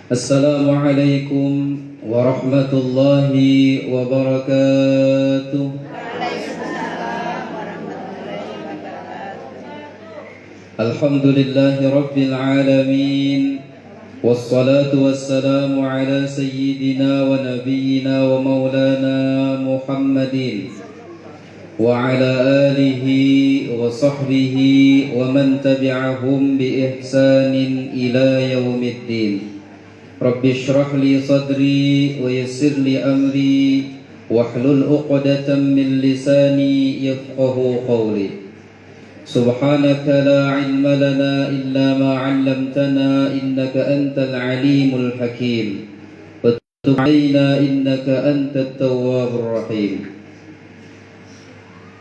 Assalamualaikum warahmatullahi wabarakatuh. Alhamdulillahi rabbil alamin. Wassalatu wassalamu ala sayyidina wa nabiyyina wa maulana Muhammadin wa ala alihi wa sahbihi wa man tabi'ahum bi ihsanin ila yaumiddin. Rabbi shrah li sadri wa yassir li amri wahlul 'uqdatam min lisani yafqahu qawli. Subhanaka la 'ilma lana illa ma 'allamtana innaka antal 'alimul hakim. Wa tub 'alaina innaka antat tawwabur rahim.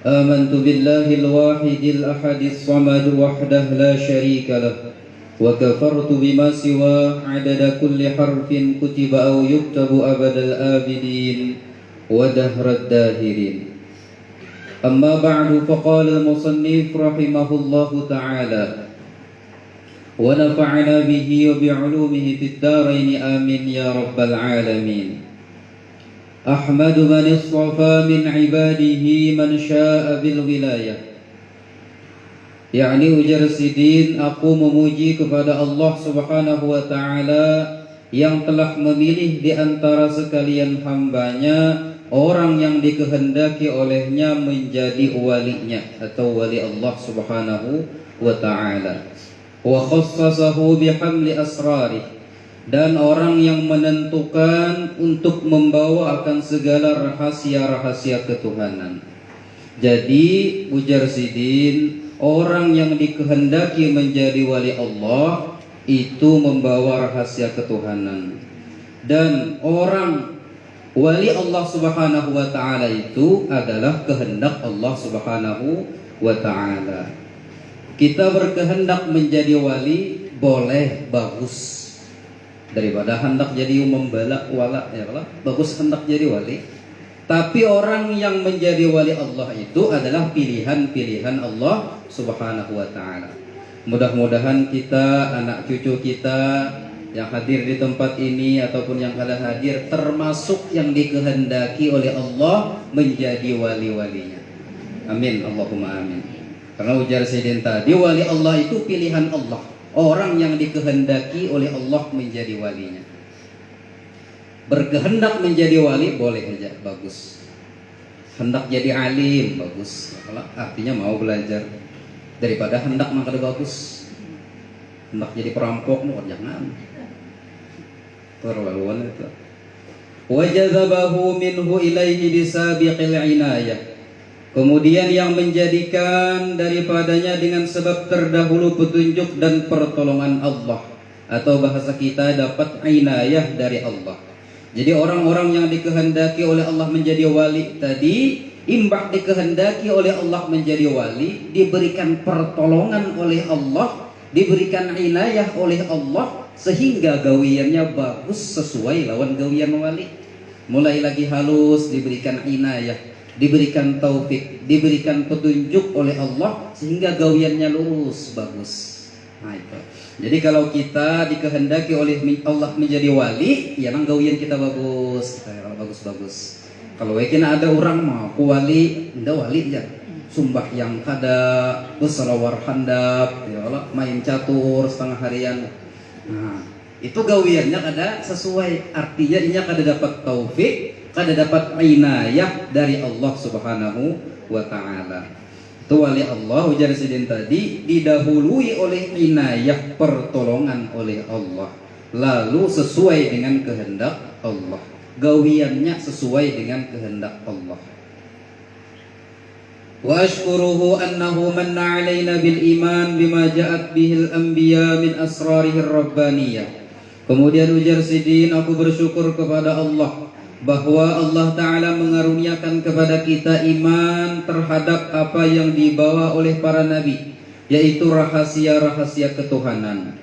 Amantu billahil wahidil ahadis samad wahdahu la syarika lahu. وكفرت بما سوى عدد كل حرف كتب أو يكتب أبد الآبدين ودهر الداهرين. أما بعد فقال المصنف رحمه الله تعالى ونفعنا به وبعلومه في الدارين آمين يا رب العالمين. أحمد من اصطفى من عباده من شاء بالولاية. Yakni ujar Sidin, aku memuji kepada Allah subhanahu wa ta'ala yang telah memilih di antara sekalian hambanya orang yang dikehendaki olehnya menjadi walinya atau wali Allah subhanahu wa ta'ala. Wa khassasahu bihamli asrari, dan orang yang menentukan untuk membawa akan segala rahasia-rahasia ketuhanan. Jadi ujar Sidin, orang yang dikehendaki menjadi wali Allah itu membawa rahasia ketuhanan. Dan orang wali Allah subhanahu wa ta'ala itu adalah kehendak Allah subhanahu wa ta'ala. Kita berkehendak menjadi wali boleh, bagus. Daripada hendak jadi membalak wala, ya Allah, bagus hendak jadi wali. Tapi orang yang menjadi wali Allah itu adalah pilihan-pilihan Allah subhanahu wa ta'ala. Mudah-mudahan kita, anak cucu kita yang hadir di tempat ini ataupun yang kada hadir termasuk yang dikehendaki oleh Allah menjadi wali-walinya. Amin, Allahumma amin. Karena ujar Sayyidin tadi, wali Allah itu pilihan Allah, orang yang dikehendaki oleh Allah menjadi walinya. Berkehendak menjadi wali boleh saja, bagus. Hendak jadi alim, bagus. Artinya mau belajar. Daripada hendak maka bagus. Hendak jadi perampok, jangan. Terlaluan itu. Wajazabahu minhu ilaihi bisabiqil inayah. Kemudian yang menjadikan daripadanya dengan sebab terdahulu petunjuk dan pertolongan Allah, atau bahasa kita dapat inayah dari Allah. Jadi orang-orang yang dikehendaki oleh Allah menjadi wali tadi, imbak dikehendaki oleh Allah menjadi wali, diberikan pertolongan oleh Allah, diberikan inayah oleh Allah, sehingga gawiannya bagus sesuai lawan gawian wali. Mulai lagi halus, diberikan inayah, diberikan taufik, diberikan petunjuk oleh Allah, sehingga gawiannya lurus, bagus. Nah itu. Jadi kalau kita dikehendaki oleh Allah menjadi wali, ya nang gawian kita bagus, kita bagus-bagus. Kalau kena ada orang mau ku wali, ndak wali ya. Sumbah yang kada, berselawar handap, ya Allah, main catur setengah harian. Nah, itu gawiannya kada sesuai. Artinya inya kada dapat taufik, kada dapat inayah dari Allah Subhanahu wa ta'ala. Itu wali Allah, ujar Sidin tadi, didahului oleh inayah, pertolongan oleh Allah, lalu sesuai dengan kehendak Allah, gawiannya sesuai dengan kehendak Allah. Wa ashkuruhu annahu manna alaina bil iman bima ja'at bihil anbiya min asrarihir rabbaniyah. Kemudian ujar Sidin, aku bersyukur kepada Allah bahwa Allah Ta'ala mengaruniakan kepada kita iman terhadap apa yang dibawa oleh para nabi, yaitu rahasia-rahasia ketuhanan.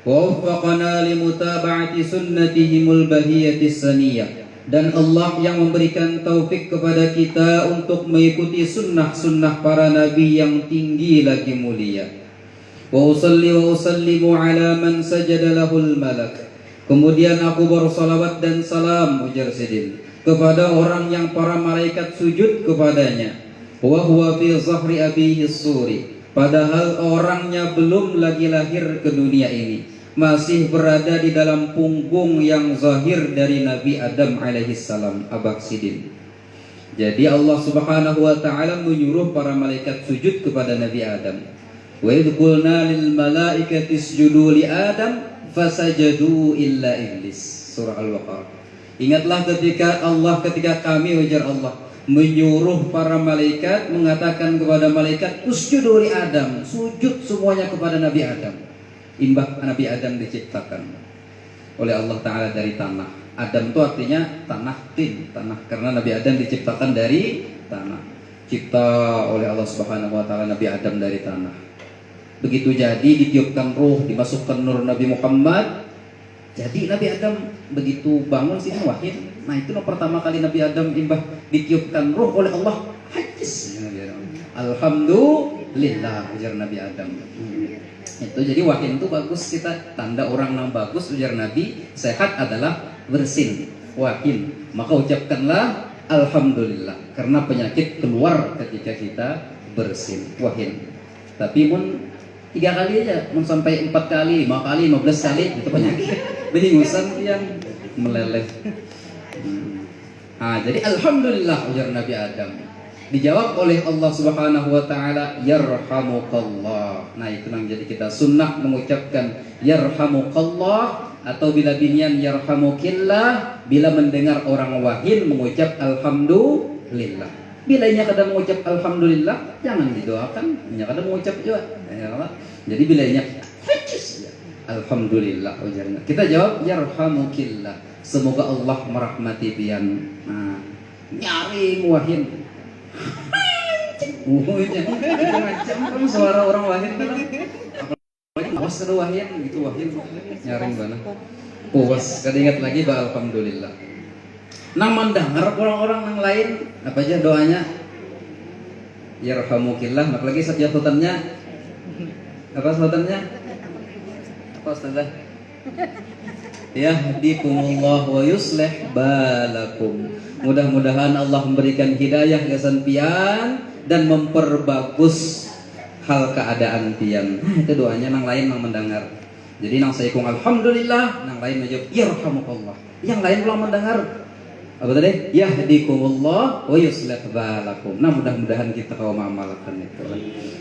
Wa waffaqana limutaba'ati sunnatihimul bahiyatis saniyah, dan Allah yang memberikan taufik kepada kita untuk mengikuti sunnah-sunnah para nabi yang tinggi lagi mulia. Wa usalli wa usallimu ala man sajada lahul malak, Kemudian aku bersalawat dan salam, ujar Sidin, kepada orang yang para malaikat sujud kepadanya. Wa huwa fi zahri abihi suri, padahal orangnya belum lagi lahir ke dunia ini, masih berada di dalam punggung yang zahir dari Nabi Adam alaihissalam. Abah Sidin. Jadi Allah Subhanahu wa taala menyuruh para malaikat sujud kepada Nabi Adam. Wa idh qulna lil malaikati isjudu li Adam fasajadu illa iblis. Surah Al-Baqarah. Ingatlah ketika kami, ujar Allah, menyuruh para malaikat, mengatakan kepada malaikat usjudu li Adam, sujud semuanya kepada Nabi Adam. Imbah Nabi Adam diciptakan oleh Allah Ta'ala dari tanah. Adam itu artinya tanah, tanah, karena Nabi Adam diciptakan dari tanah. Cipta oleh Allah Subhanahu wa taala Nabi Adam dari tanah. Begitu jadi ditiupkan ruh, dimasukkan nur Nabi Muhammad. Jadi Nabi Adam begitu bangun sih wahid. Nah, itu pertama kali Nabi Adam imbah ditiupkan ruh oleh Allah. Hadis. Alhamdulillah, ujar Nabi Adam. Itu jadi wahid itu bagus, kita tanda orang yang bagus, ujar Nabi, sehat adalah bersin, wahid. Maka ucapkanlah alhamdulillah, karena penyakit keluar ketika kita bersin, wahid. Tapi pun 3 kali aja, mau sampai 4 kali, 5 kali, 15 kali itu penyakit. Bingusan yang meleleh. Jadi alhamdulillah, ujar Nabi Adam. Dijawab oleh Allah Subhanahu wa taala, yarhamukallah. Nah, itu yang jadi kita sunnah mengucapkan yarhamukallah, atau bila binian yarhamukillah bila mendengar orang wahid mengucap alhamdulillah. Bila nya kada mengucap alhamdulillah, jangan didoakan, nya kada mengucap juga. Jadi bila nya alhamdulillah, ujarnya. Kita jawab yarhamukillah. Semoga Allah merahmati pian. Nah, nyari wahid. Macam kan suara orang wahid kan. Apalagi awas kada wahid gitu, wahid nyaring bana. Puas kada ingat lagi ba alhamdulillah. Nang mendengar orang-orang yang lain apa aja doanya? Yarhamukillah, maka lagi sajahutannya. Apa sajahutannya? Apa Ustazah? Yahdikumullah wa yuslih balakum. Mudah-mudahan Allah memberikan hidayah kesan pian dan memperbagus hal keadaan pian. Itu doanya, nang lain nang mendengar. Jadi nang saya kong alhamdulillah, nang lain menjawab yarhamukallah. Yang lain belum mendengar. Apa tadi? Yahdikumullah wa yuslih balakum. Nah, mudah-mudahan kita kau mengamalkan itu.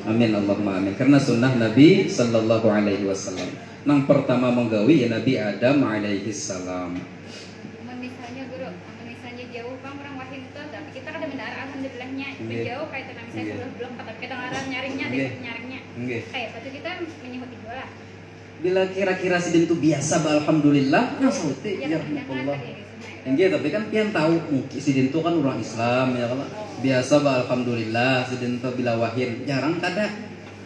Amin Allahumma amin. Karena sunnah Nabi sallallahu alaihi wasallam. Nang pertama menggawi ya Nabi Adam alaihi salam. Misalnya guru, misalnya jauh bang orang wahid itu, tapi kita kan mendengar alhamdulillahnya. Jauh kayak itu misalnya belum tapi kita ngarang nyaringnya, nyaringnya. Kayak satu kita menyebut itu lah. Bila kira-kira sidin itu biasa alhamdulillah, nah sauti yarhamukallah. Enggak, tapi kan pian tahu mungkin sidin itu kan orang Islam ya kalau biasa alhamdulillah, sidin itu bila wahid jarang kada.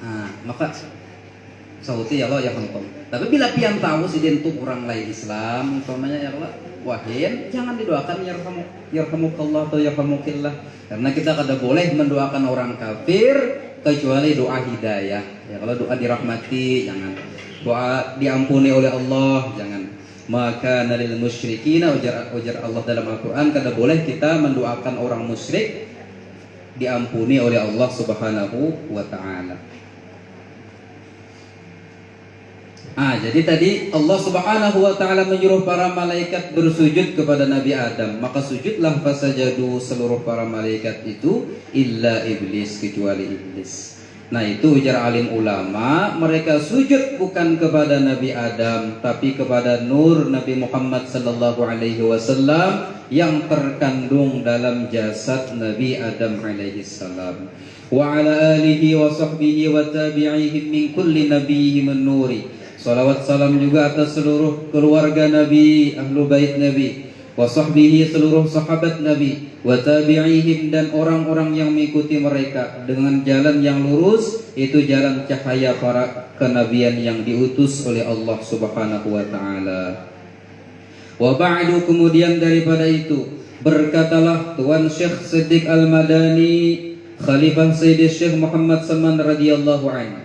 Nah, maka sauti ya Allah ya Allah. Tapi bila pian tahu sidin itu orang lain Islam, umpamanya ya Allah wahid, jangan didoakan yarhamukallah atau yarhamukillah, karena kita kada boleh mendoakan orang kafir kecuali doa hidayah. Ya kalau doa dirahmati jangan, doa diampuni oleh Allah jangan. Maka nalil musyrikina, ujar Allah dalam Al-Quran, kada boleh kita mendoakan orang musyrik diampuni oleh Allah Subhanahu wa ta'ala. Jadi tadi Allah Subhanahu wa ta'ala menyuruh para malaikat bersujud kepada Nabi Adam. Maka sujudlah fasajadu seluruh para malaikat itu illa iblis, kecuali iblis. Nah, itu ujar alim ulama, mereka sujud bukan kepada Nabi Adam tapi kepada nur Nabi Muhammad sallallahu alaihi wasallam yang terkandung dalam jasad Nabi Adam alaihi salam. Wa ala alihi wa sahbihi wa tabi'ihim min kulli nabiyyin nuri. Salawat salam juga atas seluruh keluarga Nabi, ahlu bait Nabi, wa sahbihi seluruh sahabat Nabi, wa tabi'ihim dan orang-orang yang mengikuti mereka dengan jalan yang lurus, itu jalan cahaya para kenabian yang diutus oleh Allah Subhanahu wa taala. Wa ba'du, kemudian daripada itu berkatalah Tuan Syekh Siddiq Al-Madani, Khalifah Sayyidi Syekh Muhammad Salman radhiyallahu anhu,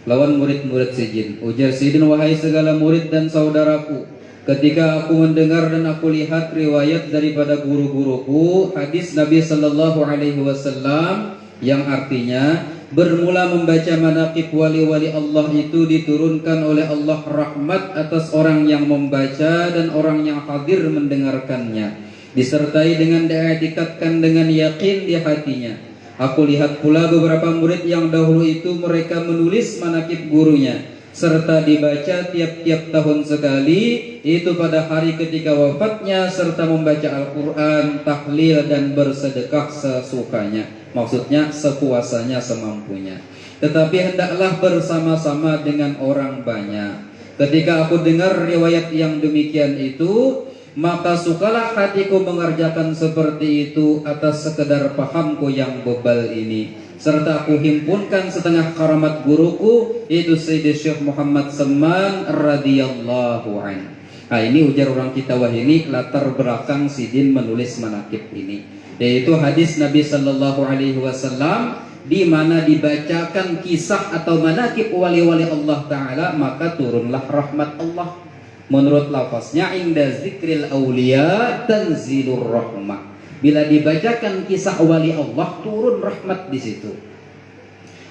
lawan murid-murid sijin, ujar sidin, wahai segala murid dan saudaraku, ketika aku mendengar dan aku lihat riwayat daripada guru-guruku, hadis Nabi Sallallahu Alaihi Wasallam yang artinya bermula membaca manaqib wali-wali Allah itu diturunkan oleh Allah rahmat atas orang yang membaca dan orang yang hadir mendengarkannya, disertai dengan diikatkan dengan yakin di hatinya. Aku lihat pula beberapa murid yang dahulu itu mereka menulis manaqib gurunya, serta dibaca tiap-tiap tahun sekali, itu pada hari ketika wafatnya, serta membaca Al-Quran, tahlil dan bersedekah sesukanya. Maksudnya sepuasanya, semampunya. Tetapi hendaklah bersama-sama dengan orang banyak. Ketika aku dengar riwayat yang demikian itu, maka sukalah hatiku mengerjakan seperti itu atas sekedar pahamku yang bebal ini. Serta aku himpunkan setengah karamat guruku, itu Sayyidi Syekh Muhammad Saman radhiyallahu anhu. Nah, ini ujar orang kita wah ini latar belakang Sidin menulis manaqib ini, yaitu hadis Nabi Sallallahu Alaihi Wasallam di mana dibacakan kisah atau manaqib wali-wali Allah Ta'ala, maka turunlah rahmat Allah. Menurut lafaznya, inda zikril awliya tanzilur rahmah. Bila dibacakan kisah wali Allah, turun rahmat di situ.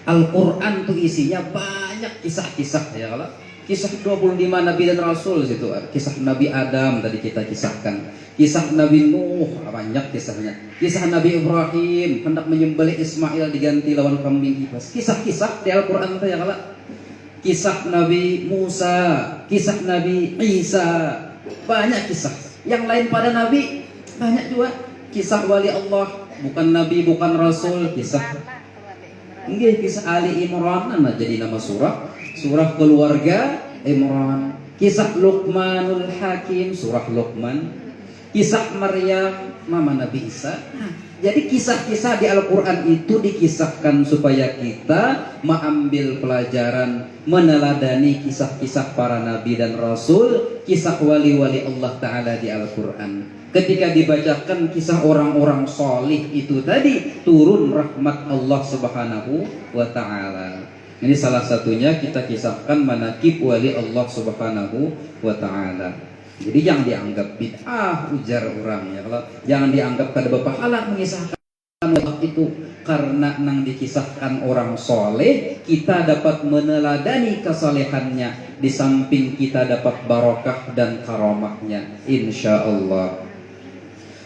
Al-Quran tuh isinya banyak kisah-kisah ya kalau kisah 25 Nabi dan Rasul situ. Kisah Nabi Adam tadi kita kisahkan. Kisah Nabi Nuh banyak kisahnya. Kisah Nabi Ibrahim hendak menyembelih Ismail diganti lawan kambing kibas. Kisah-kisah di Al-Quran tuh ya kalau kisah Nabi Musa, kisah Nabi Isa, banyak kisah. Yang lain pada Nabi banyak juga. Kisah wali Allah, bukan Nabi, bukan Rasul, kisah. Enggak, kisah Ali Imran, jadi nama surah. Surah keluarga Imran. Kisah Luqmanul Hakim, surah Luqman. Kisah Maryam, mama Nabi Isa. Jadi kisah-kisah di Al-Quran itu dikisahkan supaya kita mengambil pelajaran, meneladani kisah-kisah para Nabi dan Rasul, kisah wali-wali Allah Ta'ala di Al-Quran. Ketika dibacakan kisah orang-orang solih itu tadi, turun rahmat Allah Subhanahu wa Ta'ala. Ini salah satunya kita kisahkan manaqib wali Allah Subhanahu wa Ta'ala. Jadi jangan dianggap bid'ah ujar orang ya, kalau jangan dianggap kada berpahala mengisahkan itu, karena nang dikisahkan orang soleh kita dapat meneladani kesalehannya, di samping kita dapat barokah dan karamahnya insyaallah.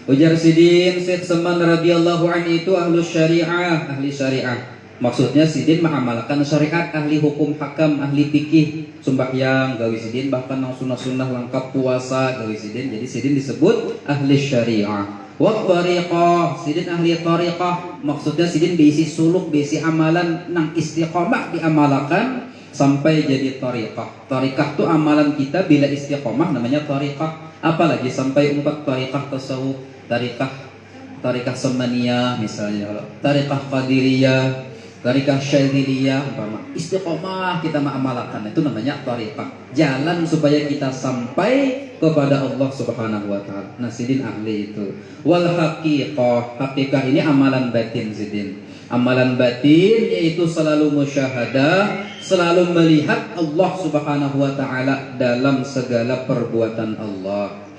Ujar Sidin Syekh Saman radhiyallahu anhu itu ahlus syariah, ahli syariah. Maksudnya Sidin mengamalkan syariat, ahli hukum hakam, ahli fikih, sembahyang gawe Sidin, bahkan nang sunnah-sunnah lengkap puasa gawe Sidin. Jadi Sidin disebut ahli syariah. Wa tariqah, Sidin ahli tariqah. Maksudnya Sidin diisi suluk, diisi amalan nang istiqomah diamalkan sampai jadi tariqah. Tariqah itu amalan kita bila istiqomah namanya tariqah. Apalagi sampai 4 tariqah tasawuf, tariqah samaniyah misalnya, tariqah qadiriyah, tariqah syadziliyah, istiqomah kita mengamalkan, itu namanya tariqah, jalan supaya kita sampai kepada Allah Subhanahu wa Ta'ala. Nah, Sidin ahli itu. Wal haqiqah, haqiqah ini amalan batin Sidin. Amalan batin yaitu selalu musyahadah, selalu melihat Allah Subhanahu wa Ta'ala dalam segala perbuatan Allah.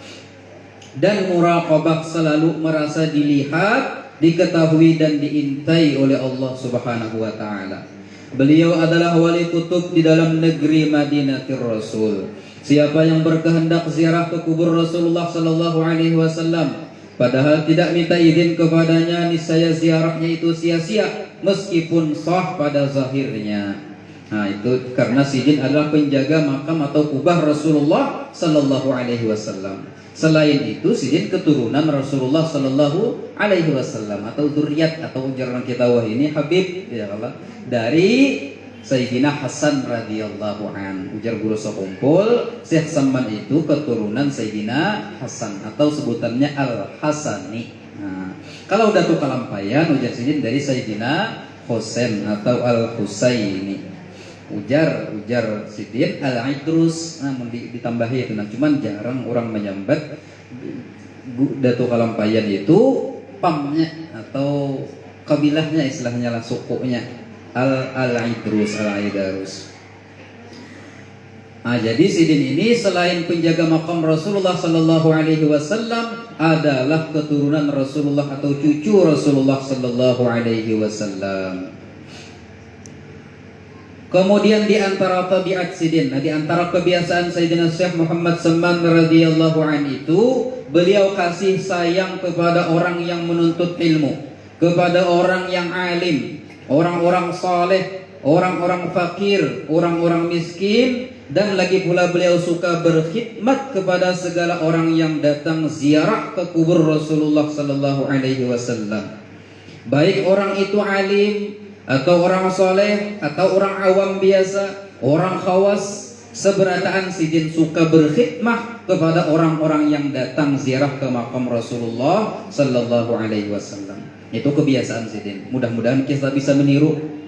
Dan muraqabah, selalu merasa dilihat, diketahui dan diintai oleh Allah Subhanahu wa Ta'ala. Beliau adalah wali kutub di dalam negeri Madinatir Rasul. Siapa yang berkehendak ziarah ke kubur Rasulullah sallallahu alaihi wasallam padahal tidak minta izin kepadanya, niscaya ziarahnya itu sia-sia meskipun sah pada zahirnya. Nah, itu karena Sidin adalah penjaga makam atau kubah Rasulullah sallallahu alaihi wasallam. Selain itu Sidin keturunan Rasulullah sallallahu alaihi wasallam atau dzurriyyat atau ujaran kita wah ini Habib ya Allah dari Sayyidina Hasan radhiyallahu an. Ujar guru sekumpul Syekh Saman itu keturunan Sayyidina Hasan atau sebutannya Al-Hasani. Nah, kalau udah tuh kalampayan ujar Sidin dari Sayyidina Husain atau Al-Husaini. Ujar Sidin Al-Idrus, namun ditambahi itu, nah cuman jarang orang menyambat Datuk Kalampayan itu pamnya atau kabilahnya, istilahnya lah sukunya Al-Idrus. Nah, jadi Sidin ini selain penjaga makam Rasulullah Sallallahu Alaihi Wasallam adalah keturunan Rasulullah atau cucu Rasulullah Sallallahu Alaihi Wasallam. Kemudian di antara tabiat Sidin, nah di antara kebiasaan Sayyidina Syekh Muhammad Salman radhiyallahu anhu itu, beliau kasih sayang kepada orang yang menuntut ilmu, kepada orang yang alim, orang-orang saleh, orang-orang fakir, orang-orang miskin, dan lagi pula beliau suka berkhidmat kepada segala orang yang datang ziarah ke kubur Rasulullah sallallahu alaihi wasallam. Baik orang itu alim atau orang soleh atau orang awam biasa, orang khawas, seberataan Sidin suka berkhidmah kepada orang-orang yang datang ziarah ke makam Rasulullah sallallahu alaihi wasallam. Itu kebiasaan Sidin. Mudah-mudahan kita bisa meniru.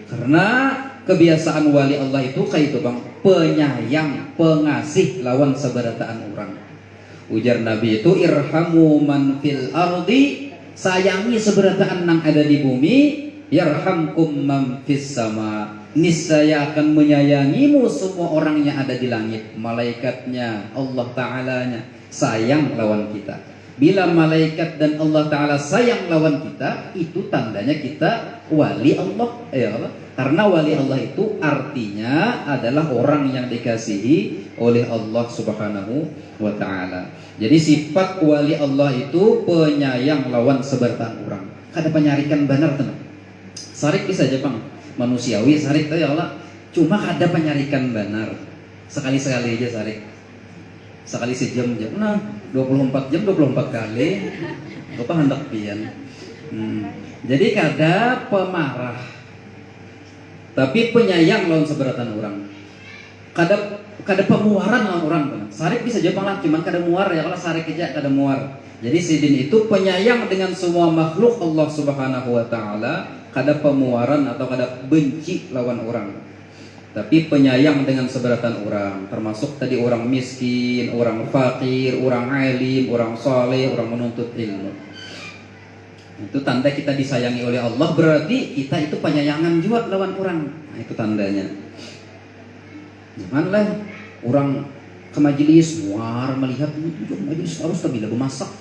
Karena kebiasaan wali Allah itu kayak itu bang, penyayang, pengasih lawan seberataan orang. Ujar Nabi itu, irhamu man fil ardi, sayangi seberataan yang ada di bumi, yarhamkum man fis sama, niscaya akan menyayangimu semua orang yang ada di langit. Malaikatnya, Allah Ta'alanya sayang lawan kita. Bila malaikat dan Allah Ta'ala sayang lawan kita, itu tandanya kita wali Allah, ya Allah. Karena wali Allah itu artinya adalah orang yang dikasihi oleh Allah Subhanahu wa Ta'ala. Jadi sifat wali Allah itu penyayang lawan seberataan orang. Kada penyarikan benar teman. Sarik bisa aja bang, manusiawi sarik tuh ya Allah. Cuma kada penyarikan benar. Sekali-sekali aja sarik. Sekali sejam aja. Nah, 24 jam 24 kali. Bapak hendak pian. Jadi kada pemarah, tapi penyayang lawan seberatan orang. Kada pemuaran lawan orang. Sarik bisa jawab lah, cuman kada muar ya, kalau sarik aja kada muar. Jadi Sidin itu penyayang dengan semua makhluk Allah Subhanahu wa Ta'ala, kada pemuaran atau kada benci lawan orang, tapi penyayang dengan seberatan orang, termasuk tadi orang miskin, orang fakir, orang alim, orang saleh, orang menuntut ilmu. Itu tanda kita disayangi oleh Allah, berarti kita itu penyayangan juga lawan orang. Nah, itu tandanya. Janganlah orang ke majelis muar melihat itu majelis harus bila bermasak.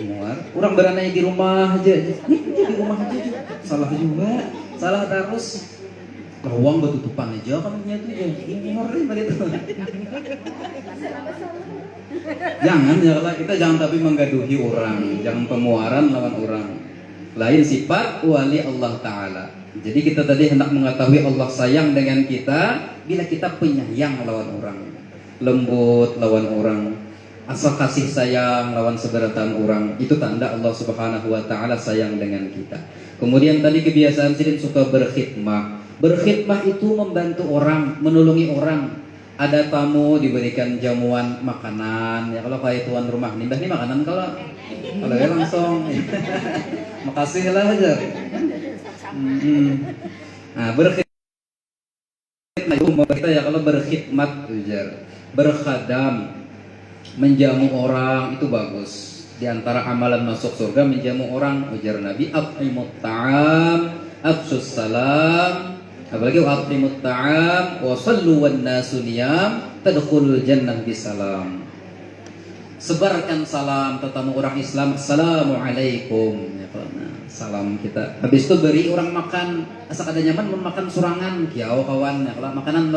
Muar. Orang beranai di rumah aja. Di rumah aja juga. Salah juga. Salah terus. Gawang bertutupan aja kan itu ya. Muar begitu. Jangan ya Allah, kita jangan tapi menggaduhi orang, jangan pemuaran lawan orang. Lain sifat wali Allah Ta'ala. Jadi kita tadi hendak mengetahui Allah sayang dengan kita bila kita penyayang lawan orang, lembut lawan orang, asal kasih sayang lawan seberatan orang. Itu tanda Allah Subhanahu wa Ta'ala sayang dengan kita. Kemudian tadi kebiasaan Sidin suka berkhidmah. Berkhidmah itu membantu orang, menolongi orang. Ada tamu diberikan jamuan makanan ya, kalau kayak tuan rumah nimbah nih makanan kalau ya langsung makasih lah aja. Nah, berkhidmat itu kita ya, kalau berkhidmat ujar, berkhadam, menjamu orang itu bagus. Di antara amalan masuk surga menjamu orang, ujar Nabi, at'imut ta'am, afsus salam. Apalagi wa'atrimut ta'am wa sallu wan nasu niyam tadkhulul jannah bisalam. Sebarkan salam tetamu orang Islam, assalamualaikum ya, nah, salam kita. Habis itu beri orang makan, asal ada nyaman memakan surangan kiau kawan ya, kalau makanan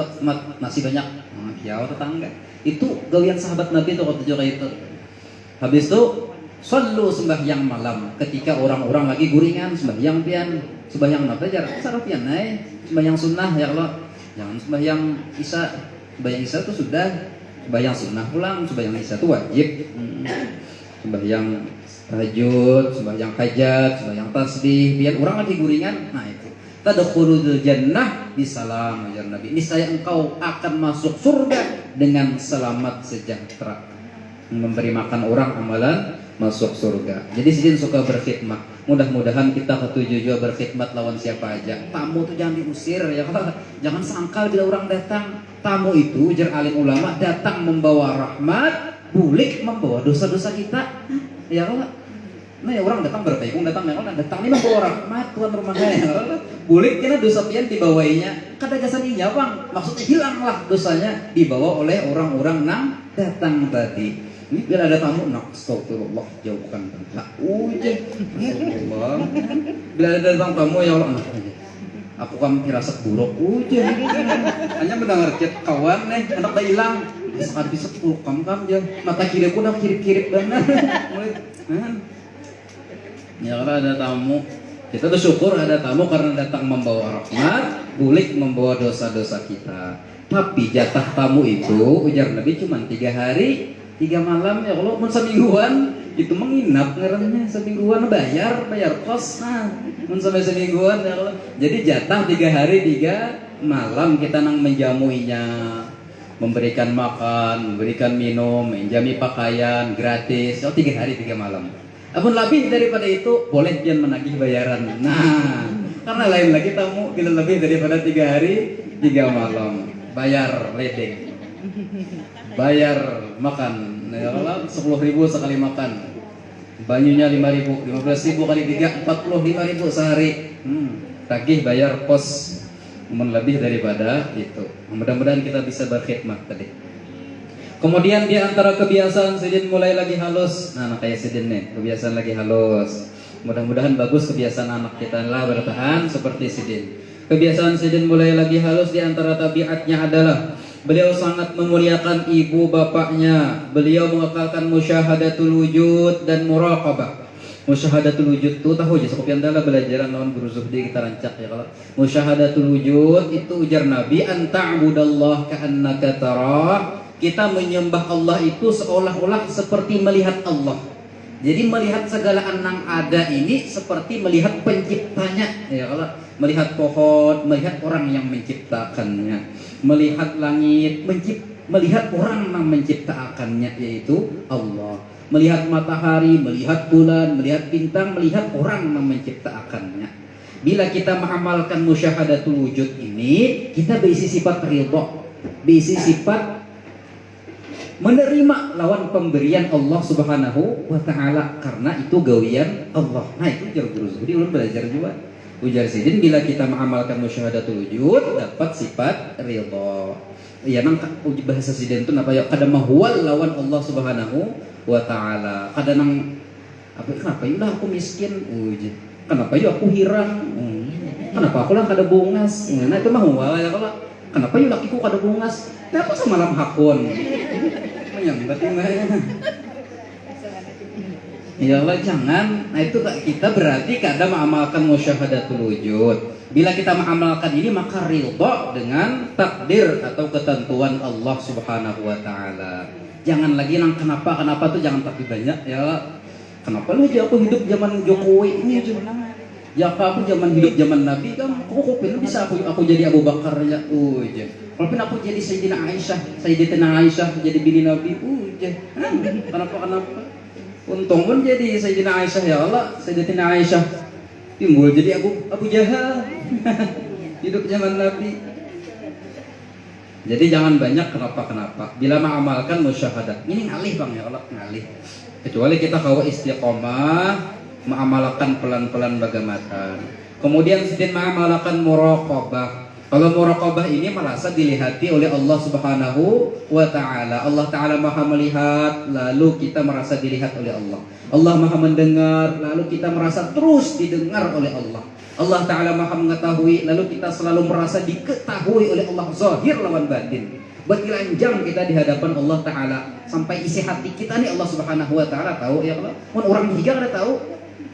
masih banyak kiau tetangga. Itu gawian sahabat Nabi itu waktu kayak itu. Habis itu sallu sembahyang malam, ketika orang-orang lagi guringan sembahyang pian. Sembahyang apa aja? Sarapian sembahyang sunnah ya Allah. Jangan sembahyang isya. Sembahyang isya itu sudah. Sembahyang sunnah pulang. Sembahyang isya itu wajib. Sembahyang tahajud, sembahyang hajat, sembahyang tasbih. Biar orang lagi guringan. Nah itu. Tadkhulul jannah bisalam, ajar Nabi. Niscaya engkau akan masuk surga dengan selamat sejahtera. Memberi makan orang amalan masuk surga. Jadi Sidin suka berkhidmat. Mudah-mudahan kita ketujuh juga berkhidmat lawan siapa aja. Tamu itu jangan diusir ya. Jangan sangkal bila orang datang. Tamu itu ujar alim ulama datang membawa rahmat, bulik membawa dosa-dosa kita. Ya Allah. Nah ya orang datang bertaikung datang ya Allah, datang ini membawa rahmat tuan rumahnya ya Allah. Bulik kena dosa pian dibawainya. Kadagasan inya bang, maksudnya hilanglah dosanya dibawa oleh orang-orang nang datang tadi. Ini bila ada tamu, nak astagfirullah jauhkan tak ujen. Astagfirullah. Bila ada datang tamu ya Allah, aku kan firasat buruk ujen. Hanya mendengar chat kawan nih, anak dah hilang. Saat bisa puluk kam aja. Mata kiri aku dah kirip-kirip benar. Ya kalau ada tamu, kita bersyukur ada tamu karena datang membawa rahmat, bulik membawa dosa-dosa kita. Tapi jatah tamu itu ujar Nabi cuma 3 hari 3 malam ya kalau mau semingguan itu menginap ngarannya semingguan bayar kos mun sampai semingguan ya kalau jadi jatah 3 hari 3 malam kita nang menjamuinya, memberikan makan, memberikan minum, menjami pakaian gratis 3 hari 3 malam. Apun lebih daripada itu boleh dia menagih bayaran. Nah, karena lain lagi tamu bila lebih daripada 3 hari 3 malam bayar ledeng. Bayar makan, ya Allah 10.000 sekali makan, banyunya 5.000, 15.000 kali 3, 45.000 sehari. Tagih bayar kos, lebih daripada itu. Mudah-mudahan kita bisa berkhidmat tadi. Kemudian di antara kebiasaan Sidin mulai lagi halus. Nah, kayak Sidin nih, kebiasaan lagi halus. Mudah-mudahan bagus kebiasaan anak kita lah bertahan seperti Sidin. Kebiasaan Sidin mulai lagi halus di antara tabiatnya adalah beliau sangat memuliakan ibu bapaknya. Beliau mengekalkan musyahadatul wujud dan muraqabah. Musyahadatul wujud itu tahu aja sekopian dalam belajaran lawan guru Zuhdi kita rancak ya kalau. Musyahadatul wujud itu ujar Nabi anta'budallah ka'annaka tarah. Kita menyembah Allah itu seolah-olah seperti melihat Allah. Jadi melihat segala anang ada ini seperti melihat penciptanya ya kalau melihat pohon, melihat orang yang menciptakannya, melihat langit, melihat orang yang menciptakannya yaitu Allah, melihat matahari, melihat bulan, melihat bintang, melihat orang yang menciptakannya. Bila kita mengamalkan musyahadatul wujud ini, kita berisi sifat ridha, berisi sifat menerima lawan pemberian Allah Subhanahu wa taala karena itu gawian Allah. Nah, itu ujar guru Zuhdi ulun belajar juga. Ujar Sidin bila kita mengamalkan musyahadatul wujud dapat sifat ridha. Ya nang bahasa Sidin itu apa ya kada mahwal lawan Allah Subhanahu wa taala. Kada nang apa kenapa ya aku miskin uji. Kenapa ya aku hirang? Kenapa aku lah kada bungas? Nah itu mahwal ya kalau kenapa ya lakiku kada bungas? Nah aku semalam hakun. Menyambat ya Allah jangan. Nah itu kita berarti kada mengamalkan musyahadatul wujud. Bila kita mengamalkan ini maka ridha dengan takdir atau ketentuan Allah Subhanahu wa taala. Jangan lagi nang kenapa tuh jangan tapi banyak ya. Kenapa lu aku hidup zaman Jokowi ini ya aku zaman hidup zaman Nabi kan kok bisa aku jadi Abu Bakar ya walaupun aku jadi Sayyidatina Aisyah jadi bini Nabi kenapa untung pun jadi Sayyidatina Aisyah ya Allah Sayyidatina Aisyah timbul jadi Abu Jahal hidup zaman Nabi. Jadi jangan banyak kenapa bila mengamalkan musyahadat ini ngalih bang ya Allah ngalih kecuali kita kawa istiqomah mengamalkan pelan-pelan bagaimana. Kemudian sedin mengamalkan muraqabah. Kalau muraqabah ini merasa dilihati oleh Allah Subhanahu wa taala. Allah taala Maha melihat, lalu kita merasa dilihat oleh Allah. Allah Maha mendengar, lalu kita merasa terus didengar oleh Allah. Allah taala Maha mengetahui, lalu kita selalu merasa diketahui oleh Allah zahir lawan batin. Bertelanjang kita di hadapan Allah taala sampai isi hati kita nih Allah Subhanahu wa taala tahu ya Allah. Mun orang higa kada tahu.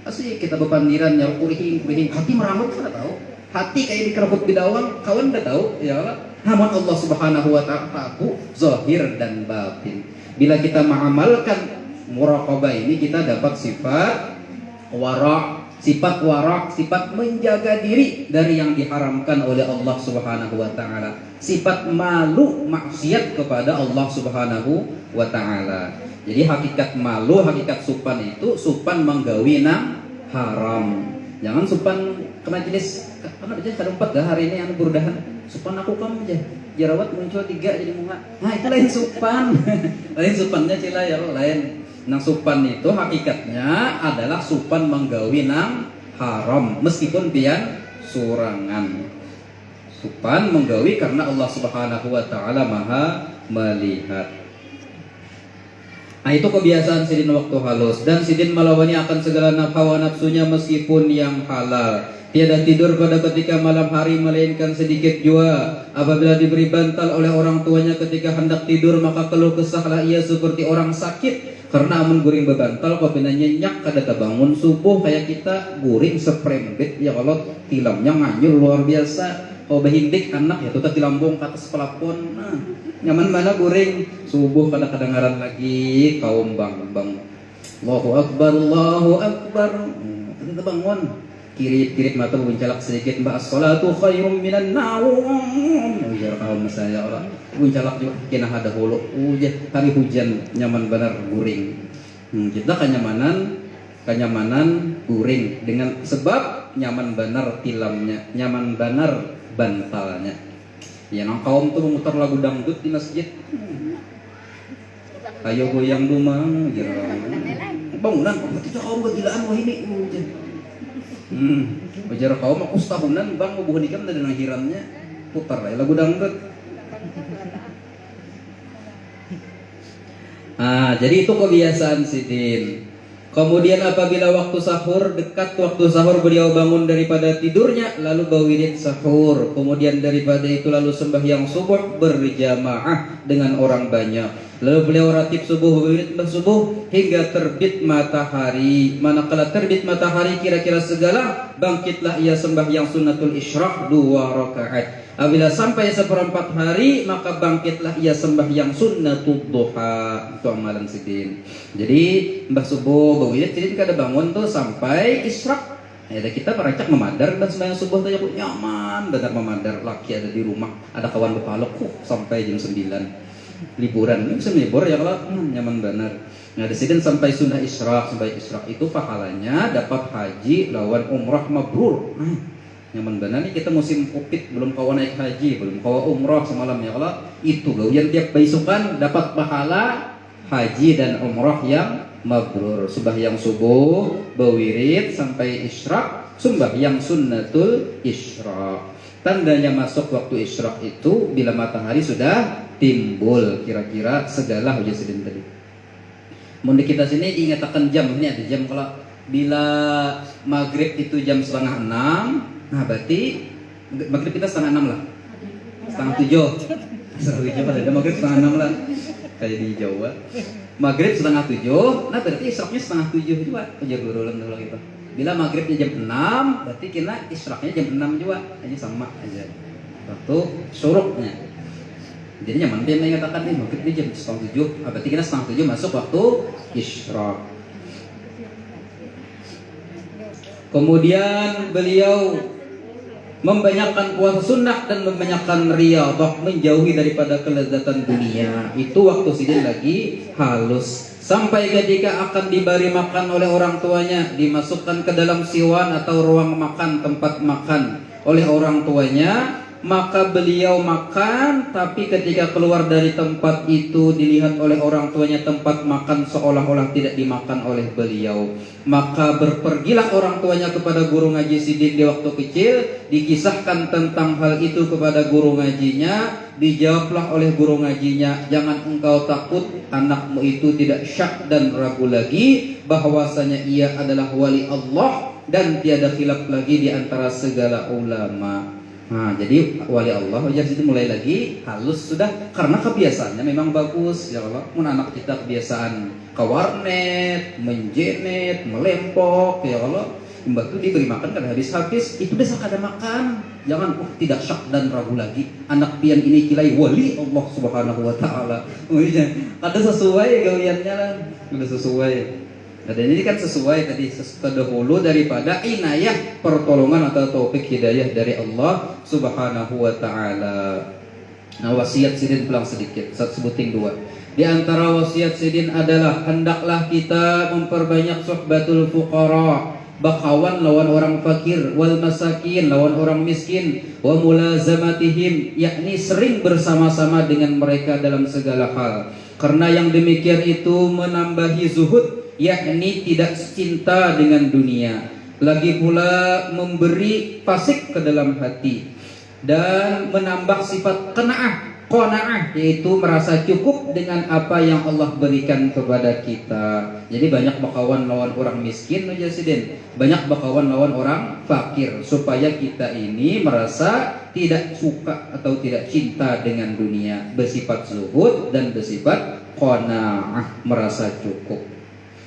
Asli kita bepandiran ya kurihing hati meramut kada tahu. Hati kayak dikerukut bidawang kawan udah tahu ya Allah. Namun Allah Subhanahu wa taala tahu zahir dan batin. Bila kita mengamalkan muraqabah ini kita dapat sifat wara', sifat menjaga diri dari yang diharamkan oleh Allah Subhanahu wa taala. Sifat malu maksiat kepada Allah Subhanahu wa taala. Jadi hakikat malu, hakikat supan itu supan menggawi nang haram. Jangan supan ke majelis, karena aja kada empat dah hari ini anu berudahan. Supan aku kamu aja. Jerawat muncul 3 jadi bunga. Nah, itu lain supan. Lain supannya cila ya lain. Nang supan itu hakikatnya adalah supan menggawi nang haram meskipun pian surangan. Supan menggawi karena Allah Subhanahu wa taala Maha melihat. Nah, itu kebiasaan sidin waktu halus, dan sidin melawannya akan segala hawa nafsunya meskipun yang halal. Tiada tidur pada ketika malam hari melainkan sedikit jua. Apabila diberi bantal oleh orang tuanya ketika hendak tidur, maka keluh kesahlah ia seperti orang sakit. Karena amun guring bebantal kopina nyenyak kada bangun subuh kayak kita guring seprembet ya, kalau tilamnya nganyul luar biasa. Oh behindik anak ya tuh tilambung ke atas pelapon. Nah, nyaman mana guring subuh kada kedengaran lagi kaum bang. Allahu akbar, Allahu akbar. Kita bangun. Kirit mata buncalak sedikit, mbak as-salatu khairum minan naum. Ujar kaum saya orang buncalak juga kena ada hulu. Hari hujan nyaman benar guring. Kita kenyamanan guring dengan sebab nyaman benar tilamnya, nyaman benar bantalnya. Ya nang kaum tuh memutar lagu dangdut di masjid. Ayo goyang dumang, bangunan kita kaum kegilaan wah ini. Wajar kaum aku setahunan bang mau bukan ikam dan akhirannya putar ya lagu dangdut. Jadi itu kebiasaan sidin. Kemudian apabila waktu sahur, dekat waktu sahur beliau bangun daripada tidurnya lalu berwirid sahur. Kemudian daripada itu lalu sembahyang subuh berjamaah dengan orang banyak. Lalu beliau ratib subuh, berwirid subuh hingga terbit matahari. Manakala terbit matahari kira-kira segala, bangkitlah ia sembahyang sunnatul isyraq 2 rakaat. Apabila sampai seperempat hari, maka bangkitlah ia sembahyang sunnatul duha. Itu amalan sidin. Jadi mbah subuh berwirid sidin kada bangun tuh sampai isyraq. Ya kita merancak memadar dan sembahyang subuh tuh nyaman, benar memadar. Laki ada di rumah, ada kawan bepalok sampai jam 9. Liburan ini bisa libur ya kalau nyaman benar. Nah disini sampai sunnah isyraq, sampai isyraq itu pahalanya dapat haji lawan umrah mabrur. Nyaman benar nih kita musim covid belum kawan naik haji, belum kawan umrah semalam ya kalau itu loh yang tiap besokan dapat pahala haji dan umrah yang mabrur. Sembahyang subuh berwirid sampai isyraq, sembahyang sunnatul isyraq. Tandanya masuk waktu isyraq itu bila matahari sudah timbul kira-kira segala hujan sidin tadi. Mun kita sini diingatakan jam, ini ada jam kalau bila maghrib itu jam 5:30, nah berarti maghrib kita 5:30 lah. 6:30. 7 pada ada maghrib 5:30 lah. Kayak di Jawa. Maghrib 6:30, nah berarti isyraqnya 6:30 juga. Ujar dulu dulu gitu. Bila maghribnya jam 6, berarti kita isyraqnya jam 6 juga. Aja sama aja. Waktu syuruknya. Jadi nyaman dia mengatakan nih maghrib ini jam 6:30, berarti kita 6:30 masuk waktu isyraq. Kemudian beliau membanyakkan puasa sunnah dan membanyakkan riyadhah, menjauhi daripada kelezatan dunia. Itu waktu sidin lagi halus. Sampai ketika akan diberi makan oleh orang tuanya, dimasukkan ke dalam siwan atau ruang makan, tempat makan oleh orang tuanya, maka beliau makan, tapi ketika keluar dari tempat itu dilihat oleh orang tuanya tempat makan seolah-olah tidak dimakan oleh beliau. Maka berpergilah orang tuanya kepada guru ngaji sidin di waktu kecil, dikisahkan tentang hal itu kepada guru ngajinya. Dijawablah oleh guru ngajinya, jangan engkau takut, anakmu itu tidak syak dan ragu lagi bahwasanya ia adalah wali Allah dan tiada khilaf lagi di antara segala ulama. Nah, jadi wali Allah wajar itu mulai lagi halus sudah karena kebiasaannya memang bagus ya Allah. Mun anak kita kebiasaan ke warnet, menjenet, melempok ya Allah. Mbak itu diberi makan kada habis-habis, itu desa kada makan. Jangan tidak syak dan ragu lagi. Anak pian ini kilai wali Allah Subhanahu wa taala. Kada sesuai gawiannya lah. Kada sesuai. Dan ini kan sesuai tadi terdahulu daripada inayah pertolongan atau taufik hidayah dari Allah Subhanahu wa taala. Nah, wasiat sidin pulang sedikit, sebuting 2. Di antara wasiat sidin adalah hendaklah kita memperbanyak suhbatul fuqara, bakawan lawan orang fakir, wal masakin lawan orang miskin, wa mulazamatihim, yakni sering bersama-sama dengan mereka dalam segala hal. Karena yang demikian itu menambahi zuhud, yakni tidak cinta dengan dunia. lagi pula memberi fasik ke dalam hati, dan menambah sifat qanaah, yaitu merasa cukup dengan apa yang Allah berikan kepada kita. Jadi banyak bakawan lawan orang miskin aja sidin, banyak bakawan lawan orang fakir, supaya kita ini merasa tidak suka atau tidak cinta dengan dunia, bersifat zuhud dan bersifat qanaah, merasa cukup.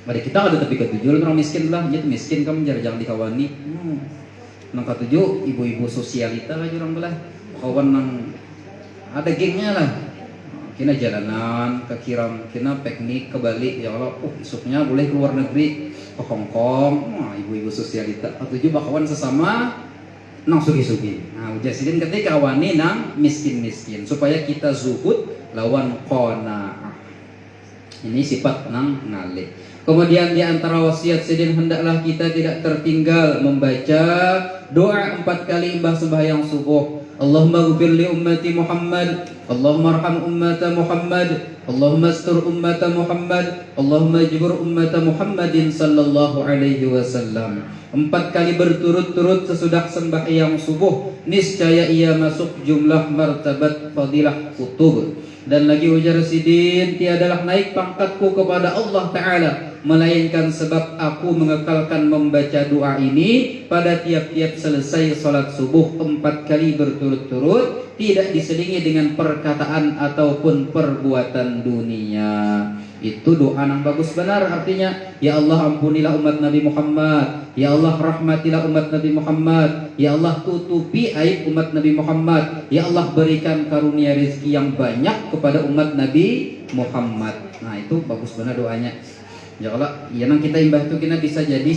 Mari kita ada tapi ketujuh orang miskin lah, itu miskin kamu jarang dikawani. Nang ketujuh ibu-ibu sosialita aja orang belah, kawan nang ada gengnya lah. Kena jalanan ke Kiram, kena piknik ke Bali, ya Allah, besoknya boleh keluar negeri ke Hong Kong. Wah, ibu-ibu sosialita. Ketujuh bakawan sesama nang sugi-sugi. Nah, ujar sidin ketika kawani nang miskin-miskin, supaya kita zuhud lawan qanaah. Ini sifat nang ngalih. Kemudian di antara wasiat sidin, hendaklah kita tidak tertinggal membaca doa 4 kali imbah sembahyang subuh. Allahumma ghfir li ummati Muhammad, Allahumma arham ummata Muhammad, Allahumma astur ummata Muhammad, Allahumma jibur ummata Muhammadin sallallahu alaihi wasallam. 4 kali berturut-turut sesudah sembahyang subuh, niscaya ia masuk jumlah martabat fadilah kutub. Dan lagi ujar sidin, tiadalah naik pangkatku kepada Allah Ta'ala, melainkan sebab aku mengekalkan membaca doa ini pada tiap-tiap selesai salat subuh 4 kali berturut-turut, tidak diselingi dengan perkataan ataupun perbuatan dunia. Itu doa yang bagus benar, artinya ya Allah ampunilah umat Nabi Muhammad, ya Allah rahmatilah umat Nabi Muhammad, ya Allah tutupi aib umat Nabi Muhammad, ya Allah berikan karunia rezeki yang banyak kepada umat Nabi Muhammad. Nah itu bagus benar doanya. Ya Allah, ya nang kita imbah itu kita bisa jadi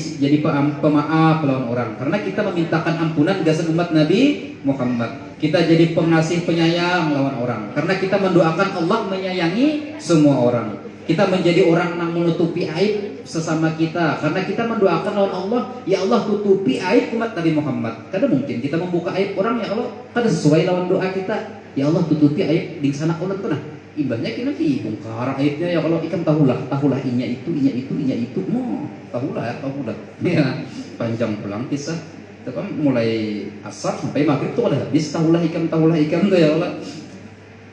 pemaaf lawan orang, karena kita memintakan ampunan gasan umat Nabi Muhammad. Kita jadi pengasih penyayang lawan orang, karena kita mendoakan Allah menyayangi semua orang. Kita menjadi orang yang menutupi aib sesama kita, karena kita mendoakan lawan Allah, ya Allah tutupi aib umat Nabi Muhammad. Kadang mungkin kita membuka aib orang, ya Allah, kadang sesuai lawan doa kita, ya Allah tutupi aib di sana ulat tuh. Nah ibahnya kita dibongkar aibnya, ya Allah, ikan tahulah inya itu, mau tahulah ya panjang pulang kisah. Tapi mulai asar sampai maghrib tuh ada habis tahulah ikan tuh, ya Allah.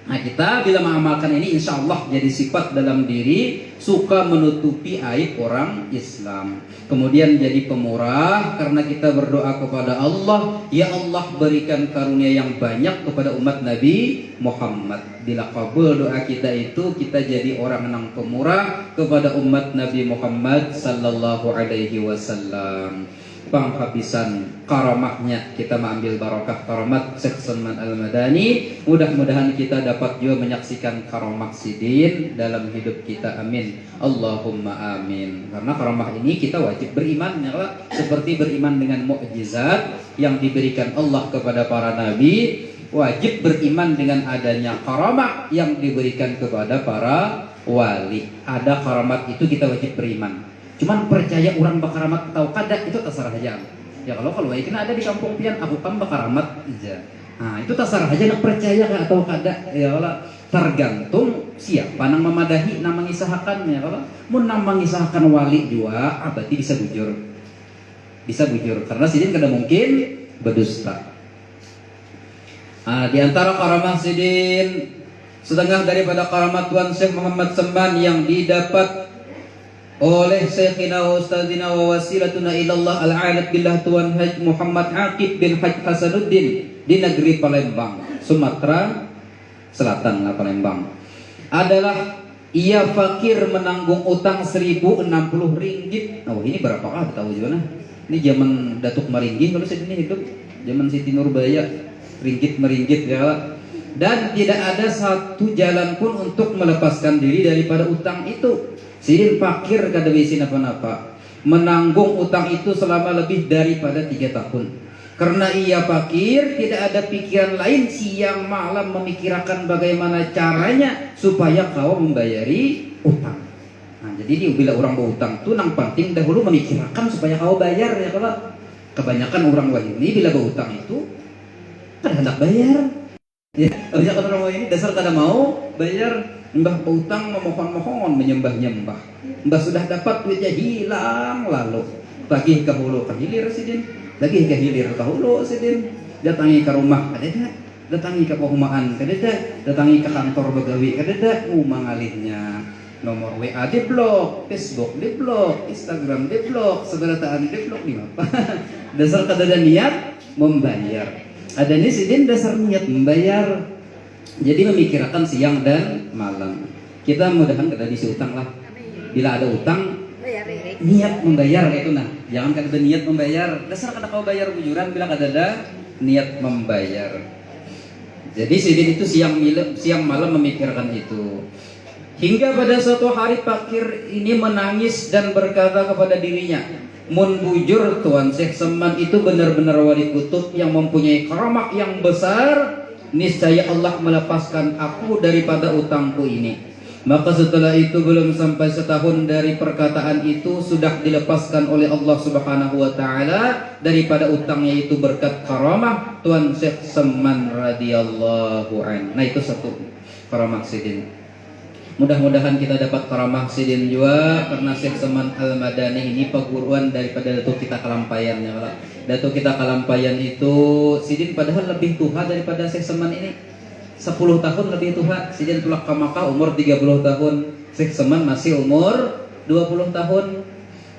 Nah kita bila mengamalkan ini, insya Allah jadi sifat dalam diri, suka menutupi aib orang Islam. Kemudian jadi pemurah, karena kita berdoa kepada Allah, ya Allah berikan karunia yang banyak kepada umat Nabi Muhammad. Bila kabul doa kita itu, kita jadi orang yang pemurah kepada umat Nabi Muhammad sallallahu alaihi wasallam. Penghabisan karamahnya, kita mengambil barakah karamat Syekh Salman Al-Madani. Mudah-mudahan kita dapat juga menyaksikan karamah sidin dalam hidup kita, amin Allahumma amin. Karena karamah ini kita wajib beriman, ya, seperti beriman dengan mukjizat yang diberikan Allah kepada para nabi, wajib beriman dengan adanya karamah yang diberikan kepada para wali. Ada karamat itu kita wajib beriman. Cuman percaya orang bakaramat atau kada itu terserah aja. Ya kalau kena ada di kampung pian aku kan bakaramat aja. Nah itu terserah aja nak percaya atau kada. Ya kalau tergantung siapa nang memadahi, nang mengisahkan, ya kalau mun nang mengisahkan wali juga, berarti bisa bujur karena sidin kada mungkin berdusta. Di antara karamah sidin, setengah daripada karamah Tuan Syekh Muhammad Semban yang didapat oleh Syekhina wa Ustadzina wa wasilatuna ilallah al-alat billah Tuan Haji Muhammad Aqib bin Haji Hasanuddin di negeri Palembang, Sumatera Selatan, Palembang, adalah ia fakir menanggung utang 1.060 ringgit. Nah ini berapakah tahu juga nah? Ini zaman Datuk Maringgi kalau saya ini hidup, zaman Siti Nurbaya, ringgit meringgit ya. Dan tidak ada satu jalan pun untuk melepaskan diri daripada utang itu. Sidin fakir kada bisa apa-apa, menanggung utang itu selama lebih daripada 3 tahun. Karena ia fakir, tidak ada pikiran lain siang malam memikirkan bagaimana caranya supaya kau membayari utang. Nah, jadi bila orang berutang tuh nang penting dahulu memikirkan supaya kau bayar, ya kalau kebanyakan orang wahini bila berutang itu kada hendak bayar. Ya, kebanyakan orang wahini dasar kada mau bayar. Mbah berutang memohon-mohon, menyembah-nyembah. Mbah sudah dapat duitnya hilang lalu. Lagi ke hulu ke hilir sidin, lagi ke hilir ke hulu sidin. Datangi ke rumah kadeda, datangi ke perumahan kadeda, datangi ke kantor begawi kadeda, mangalihnya. Nomor WA di blok, Facebook di blok, Instagram di blok, seberataan di blok di apa? Dasar kadeda niat membayar. Ada nih sidin dasar niat membayar. Jadi memikirkan siang dan malam. Kita mudahan kada diisi utang lah. Bila ada utang, niat membayar itu nah. Jangan kada niat membayar. Dasar kada kau bayar bujuran bila kada ada niat membayar. Jadi sidin itu siang malam memikirkan itu. Hingga pada suatu hari fakir ini menangis dan berkata kepada dirinya, mun bujur Tuan Syekh Seman itu benar-benar wali kutub yang mempunyai karamah yang besar, niscaya Allah melepaskan aku daripada utangku ini. Maka setelah itu belum sampai setahun dari perkataan itu sudah dilepaskan oleh Allah Subhanahu wa taala daripada utangnya itu berkat karamah Tuan Syekh Seman radhiyallahu an. Nah itu satu karamah sidin. Mudah-mudahan kita dapat karamah sidin juga karena Syekh Seman Al-Madani ini peguruan daripada Datuk kita Kalampayannya. Datuk kita Kalampayan itu sidin padahal lebih tua daripada Syekh Seman ini. 10 tahun lebih tua. Sidin tulak ke Makkah umur 30 tahun. Syekh Seman masih umur 20 tahun.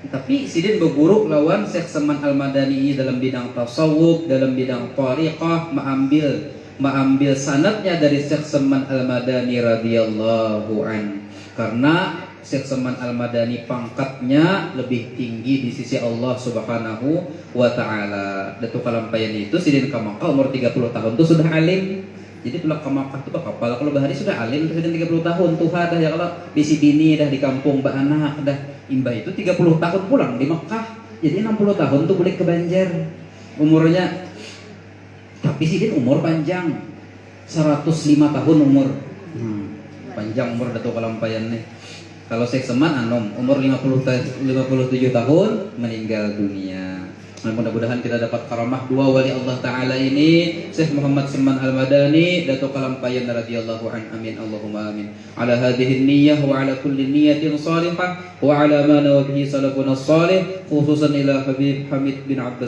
Tapi sidin berguru lawan Syekh Seman Al-Madani dalam bidang tasawuf, dalam bidang tariqah, mengambil sanadnya dari Syekh Seman Al-Madani radhiyallahu an. Karena Syekh Seman Al-Madani pangkatnya lebih tinggi di sisi Allah Subhanahu wa taala. Datuk Kalampayan itu sidin ke Makkah umur 30 tahun itu sudah alim. Jadi tulak ke Makkah itu kapal kalau bahari sudah alim sudah 30 tahun tuha dah ya kalau bisi bini dah di kampung ba anak dah imbah itu 30 tahun pulang di Makkah. Jadi 60 tahun tuh boleh ke Banjar umurnya. Tapi sidin umur panjang 105 tahun umur. Panjang umur Datuk Kalampayan nih. Kalau Syekh Seman anom umur 57 tahun meninggal dunia. Nah, mudah-mudahan kita dapat karamah dua wali Allah Ta'ala ini, Syekh Muhammad Seman Al-Madani, Datuk Kalampayan radhiyallahu an. Amin Allahumma amin. Ala hadhihi niyyah wa ala kulli niyyatin salihah wa ala ma nawa bihi salafuna salih, khususan ila Habib Hamid bin Abdul